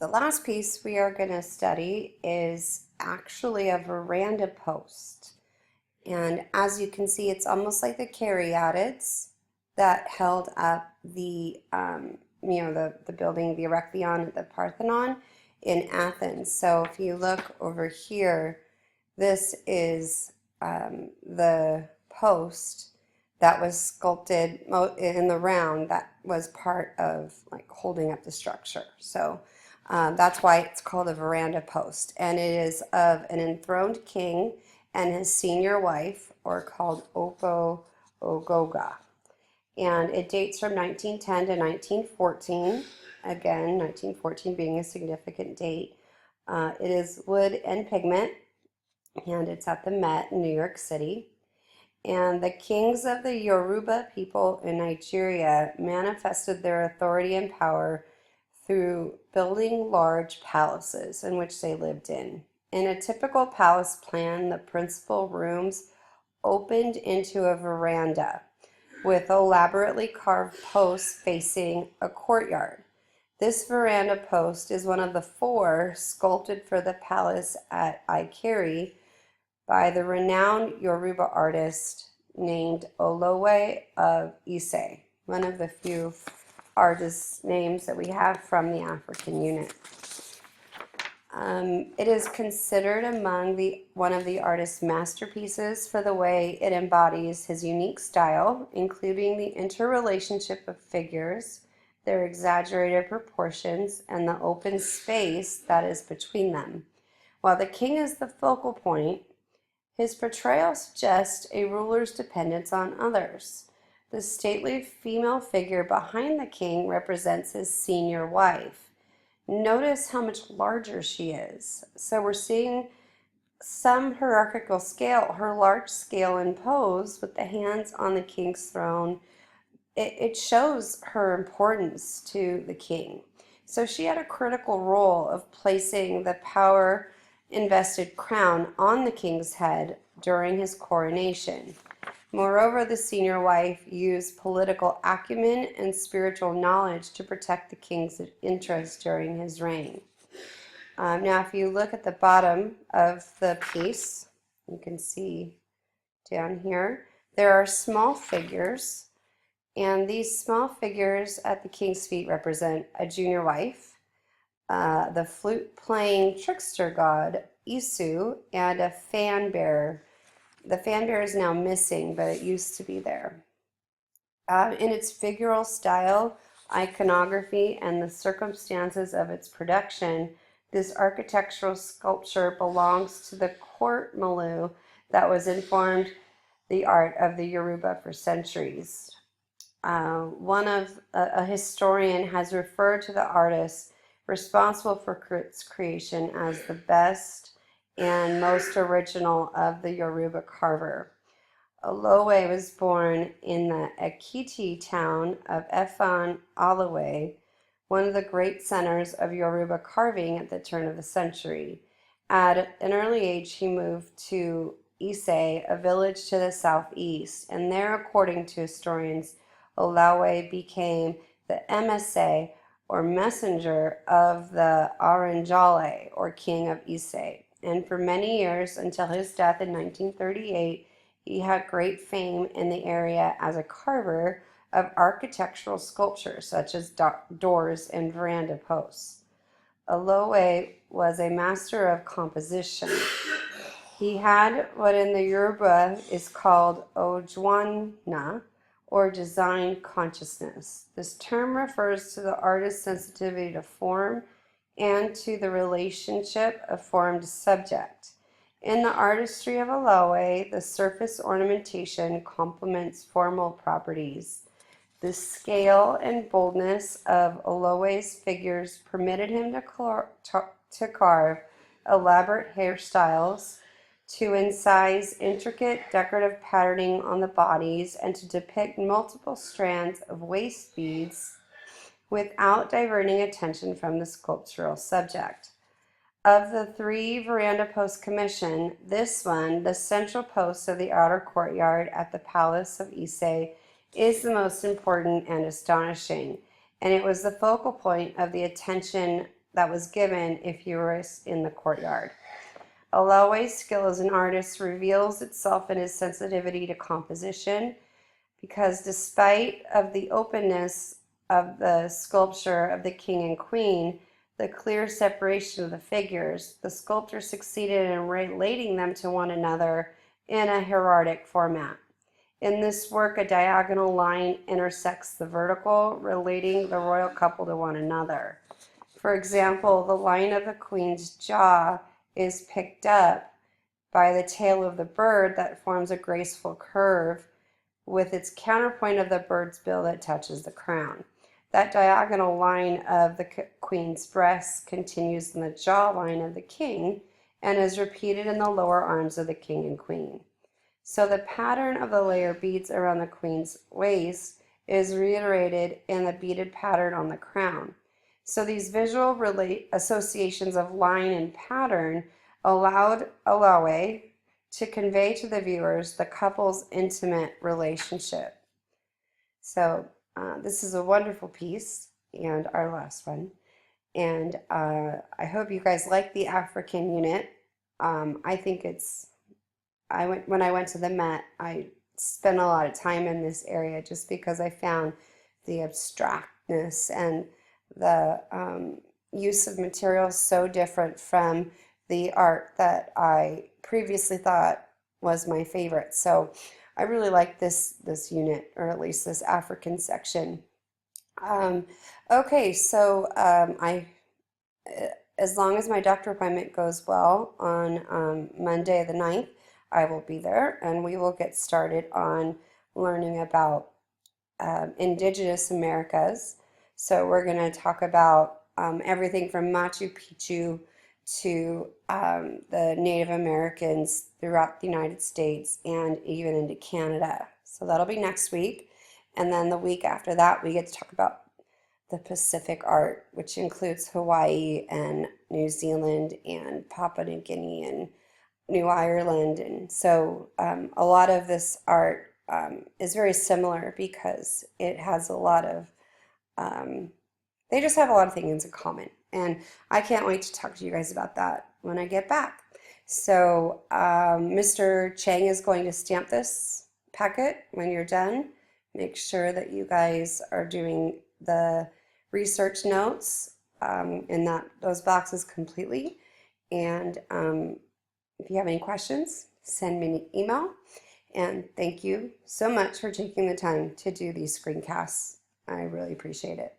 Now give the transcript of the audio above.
The last piece we are going to study is actually a veranda post. And as you can see, it's almost like the caryatids that held up the building, the Erechtheion, the Parthenon in Athens. So if you look over here, this is the post that was sculpted in the round that was part of like holding up the structure. So that's why it's called a veranda post. And it is of an enthroned king and his senior wife, or called Opo Ogog. And it dates from 1910 to 1914. Again, 1914 being a significant date. It is wood and pigment, and it's at the Met in New York City. And the kings of the Yoruba people in Nigeria manifested their authority and power through building large palaces in which they lived in. In a typical palace plan, the principal rooms opened into a veranda with elaborately carved posts facing a courtyard. This veranda post is one of the four sculpted for the palace at Ikeri by the renowned Yoruba artist named Olowe of Ise, one of the few artist names that we have from the African unit. It is considered among one of the artist's masterpieces for the way it embodies his unique style, including the interrelationship of figures, their exaggerated proportions, and the open space that is between them. While the king is the focal point, his portrayal suggests a ruler's dependence on others. The stately female figure behind the king represents his senior wife. Notice how much larger she is. So we're seeing some hierarchical scale, her large scale and pose with the hands on the king's throne. It shows her importance to the king. So she had a critical role of placing the power invested crown on the king's head during his coronation. Moreover, the senior wife used political acumen and spiritual knowledge to protect the king's interests during his reign. Now, if you look at the bottom of the piece, you can see down here, there are small figures, and these small figures at the king's feet represent a junior wife, the flute-playing trickster god, Isu, and a fan bearer. The fan bearer is now missing, but it used to be there. In its figural style, iconography, and the circumstances of its production, this architectural sculpture belongs to the court milieu that was informed the art of the Yoruba for centuries. A historian has referred to the artist responsible for its creation as the best and most original of the Yoruba carver. Olowe was born in the Ekiti town of Efan Alawe, one of the great centers of Yoruba carving at the turn of the century. At an early age, he moved to Ise, a village to the southeast, and there, according to historians, Olowe became the emissary or messenger of the Aranjale, or king of Ise. And for many years, until his death in 1938, he had great fame in the area as a carver of architectural sculptures such as doors and veranda posts. Olowe was a master of composition. He had what in the Yoruba is called ojwana, or design consciousness. This term refers to the artist's sensitivity to form and to the relationship of form to subject. In the artistry of Olowe, the surface ornamentation complements formal properties. The scale and boldness of Olowe's figures permitted him to carve elaborate hairstyles, to incise intricate decorative patterning on the bodies, and to depict multiple strands of waist beads without diverting attention from the sculptural subject. Of the three veranda posts commissioned, this one, the central post of the outer courtyard at the Palace of Ise, is the most important and astonishing, and it was the focal point of the attention that was given if you were in the courtyard. Alowe's skill as an artist reveals itself in his sensitivity to composition, because despite of the openness of the sculpture of the king and queen, the clear separation of the figures, the sculptor succeeded in relating them to one another in a heraldic format. In this work, a diagonal line intersects the vertical, relating the royal couple to one another. For example, the line of the queen's jaw is picked up by the tail of the bird that forms a graceful curve with its counterpoint of the bird's bill that touches the crown. That diagonal line of the queen's breast continues in the jawline of the king and is repeated in the lower arms of the king and queen. So the pattern of the layer beads around the queen's waist is reiterated in the beaded pattern on the crown. So these visual associations of line and pattern allowed Alowe to convey to the viewers the couple's intimate relationship. So this is a wonderful piece, and our last one. And I hope you guys like the African unit. I think when I went to the Met, I spent a lot of time in this area just because I found the abstractness and the use of materials so different from the art that I previously thought was my favorite. So I really like this unit, or at least this African section. Okay, so as long as my doctor appointment goes well on Monday the 9th, I will be there, and we will get started on learning about Indigenous Americas. So we're going to talk about everything from Machu Picchu to the Native Americans throughout the United States and even into Canada. So that'll be next week. And then the week after that, we get to talk about the Pacific art, which includes Hawaii and New Zealand and Papua New Guinea and New Ireland. And so a lot of this art is very similar because it has a lot of, they just have a lot of things in common. And I can't wait to talk to you guys about that when I get back. So Mr. Chang is going to stamp this packet when you're done. Make sure that you guys are doing the research notes in those boxes completely. And if you have any questions, send me an email. And thank you so much for taking the time to do these screencasts. I really appreciate it.